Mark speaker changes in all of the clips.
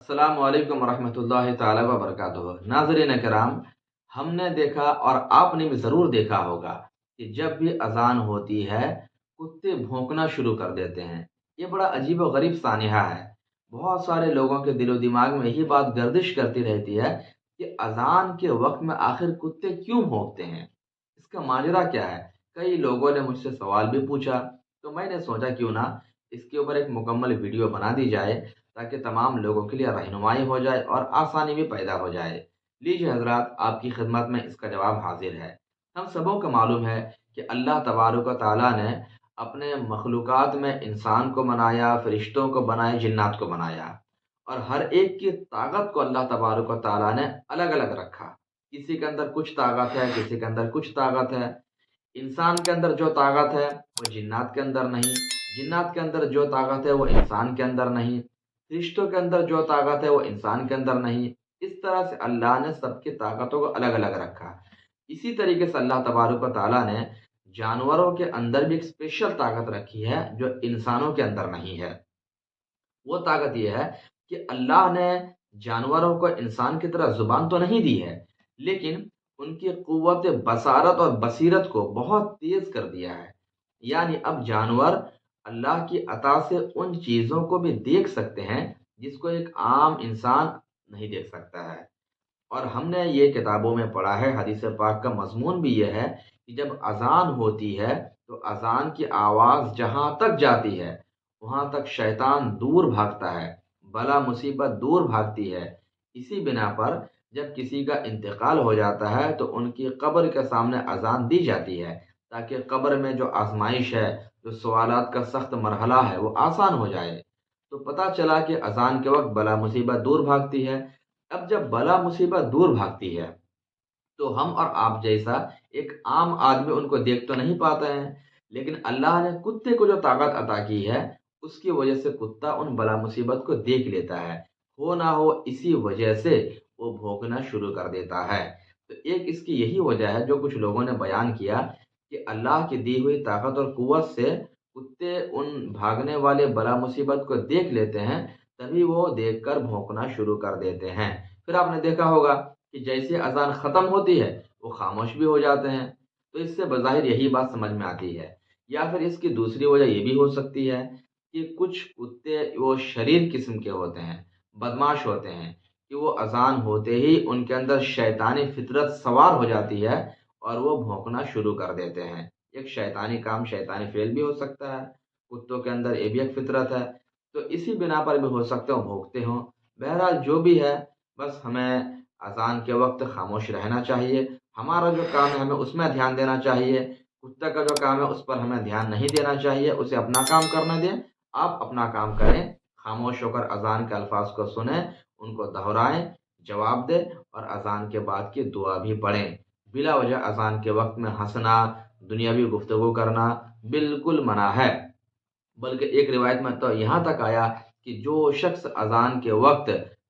Speaker 1: السلام علیکم ورحمۃ اللہ تعالی وبرکاتہ۔ ناظرین کرام، ہم نے دیکھا اور آپ نے بھی ضرور دیکھا ہوگا کہ جب بھی اذان ہوتی ہے کتے بھونکنا شروع کر دیتے ہیں۔ یہ بڑا عجیب و غریب سانحہ ہے۔ بہت سارے لوگوں کے دل و دماغ میں یہی بات گردش کرتی رہتی ہے کہ اذان کے وقت میں آخر کتے کیوں بھونکتے ہیں، اس کا ماجرا کیا ہے۔ کئی لوگوں نے مجھ سے سوال بھی پوچھا، تو میں نے سوچا کیوں نہ اس کے اوپر ایک مکمل ویڈیو بنا دی جائے تاکہ تمام لوگوں کے لیے رہنمائی ہو جائے اور آسانی بھی پیدا ہو جائے۔ لیجیے حضرات، آپ کی خدمت میں اس کا جواب حاضر ہے۔ ہم سبوں کو معلوم ہے کہ اللہ تبارک و تعالیٰ نے اپنے مخلوقات میں انسان کو بنایا، فرشتوں کو بنایا، جنات کو بنایا، اور ہر ایک کی طاقت کو اللہ تبارک و تعالیٰ نے الگ الگ رکھا۔ کسی کے اندر کچھ طاقت ہے، کسی کے اندر کچھ طاقت ہے۔ انسان کے اندر جو طاقت ہے وہ جنات کے اندر نہیں، جنات کے اندر جو طاقت ہے وہ انسان کے اندر نہیں، فرشتوں کے اندر جو طاقت ہے وہ انسان کے اندر نہیں۔ اس طرح سے اللہ نے سب کی طاقتوں کو الگ الگ رکھا۔ اسی طریقے سے اللہ تبارک و تعالیٰ نے جانوروں کے اندر بھی ایک اسپیشل طاقت رکھی ہے جو انسانوں کے اندر نہیں ہے۔ وہ طاقت یہ ہے کہ اللہ نے جانوروں کو انسان کی طرح زبان تو نہیں دی ہے، لیکن ان کی قوت بصارت اور بصیرت کو بہت تیز کر دیا ہے۔ یعنی اب جانور اللہ کی عطا سے ان چیزوں کو بھی دیکھ سکتے ہیں جس کو ایک عام انسان نہیں دیکھ سکتا ہے۔ اور ہم نے یہ کتابوں میں پڑھا ہے، حدیث پاک کا مضمون بھی یہ ہے کہ جب اذان ہوتی ہے تو اذان کی آواز جہاں تک جاتی ہے وہاں تک شیطان دور بھاگتا ہے، بلا مصیبت دور بھاگتی ہے۔ اسی بنا پر جب کسی کا انتقال ہو جاتا ہے تو ان کی قبر کے سامنے اذان دی جاتی ہے تاکہ قبر میں جو آزمائش ہے، جو سوالات کا سخت مرحلہ ہے، وہ آسان ہو جائے۔ تو پتہ چلا کہ اذان کے وقت بلا مصیبت دور بھاگتی ہے۔ اب جب بلا مصیبت دور بھاگتی ہے تو ہم اور آپ جیسا ایک عام آدمی ان کو دیکھ تو نہیں پاتا ہے، لیکن اللہ نے کتے کو جو طاقت عطا کی ہے اس کی وجہ سے کتا ان بلا مصیبت کو دیکھ لیتا ہے، ہو نہ ہو اسی وجہ سے وہ بھونکنا شروع کر دیتا ہے۔ تو ایک اس کی یہی وجہ ہے جو کچھ لوگوں نے بیان کیا کہ اللہ کی دی ہوئی طاقت اور قوت سے کتے ان بھاگنے والے بلا مصیبت کو دیکھ لیتے ہیں، تبھی وہ دیکھ کر بھونکنا شروع کر دیتے ہیں۔ پھر آپ نے دیکھا ہوگا کہ جیسے اذان ختم ہوتی ہے وہ خاموش بھی ہو جاتے ہیں۔ تو اس سے بظاہر یہی بات سمجھ میں آتی ہے، یا پھر اس کی دوسری وجہ یہ بھی ہو سکتی ہے کہ کچھ کتے وہ شریر قسم کے ہوتے ہیں، بدماش ہوتے ہیں، کہ وہ اذان ہوتے ہی ان کے اندر شیطانی فطرت سوار ہو جاتی ہے اور وہ بھونکنا شروع کر دیتے ہیں۔ ایک شیطانی کام، شیطانی فعل بھی ہو سکتا ہے، کتوں کے اندر یہ بھی ایک فطرت ہے، تو اسی بنا پر بھی ہو سکتے ہو بھونکتے ہوں۔ بہرحال جو بھی ہے، بس ہمیں اذان کے وقت خاموش رہنا چاہیے۔ ہمارا جو کام ہے ہمیں اس میں دھیان دینا چاہیے، کتا کا جو کام ہے اس پر ہمیں دھیان نہیں دینا چاہیے، اسے اپنا کام کرنے دیں۔ آپ اپنا کام کریں، خاموش ہو کر اذان کے الفاظ کو سنیں، ان کو دہرائیں، جواب دیں، اور اذان کے بعد کی دعا بھی پڑھیں۔ بلا وجہ اذان کے وقت میں ہنسنا، دنیاوی گفتگو کرنا بالکل منع ہے۔ بلکہ ایک روایت میں تو یہاں تک آیا کہ جو شخص اذان کے وقت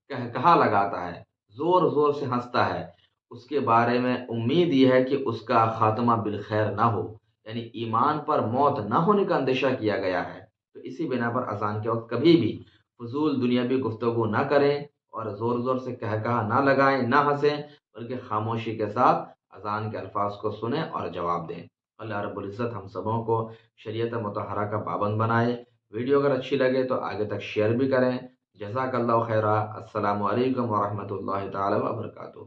Speaker 1: کہا لگاتا ہے، زور زور سے ہنستا ہے، اس کے بارے میں امید یہ ہے کہ اس کا خاتمہ بالخیر نہ ہو، یعنی ایمان پر موت نہ ہونے کا اندیشہ کیا گیا ہے۔ تو اسی بنا پر اذان کے وقت کبھی بھی فضول دنیاوی گفتگو نہ کریں اور زور زور سے کہا نہ لگائیں، نہ ہنسیں، بلکہ خاموشی کے ساتھ اذان کے الفاظ کو سنیں اور جواب دیں۔ اللہ رب العزت ہم سبوں کو شریعت مطہرہ کا پابند بنائے۔ ویڈیو اگر اچھی لگے تو آگے تک شیئر بھی کریں۔ جزاک اللہ خیرہ۔ السلام علیکم ورحمۃ اللہ تعالی وبرکاتہ۔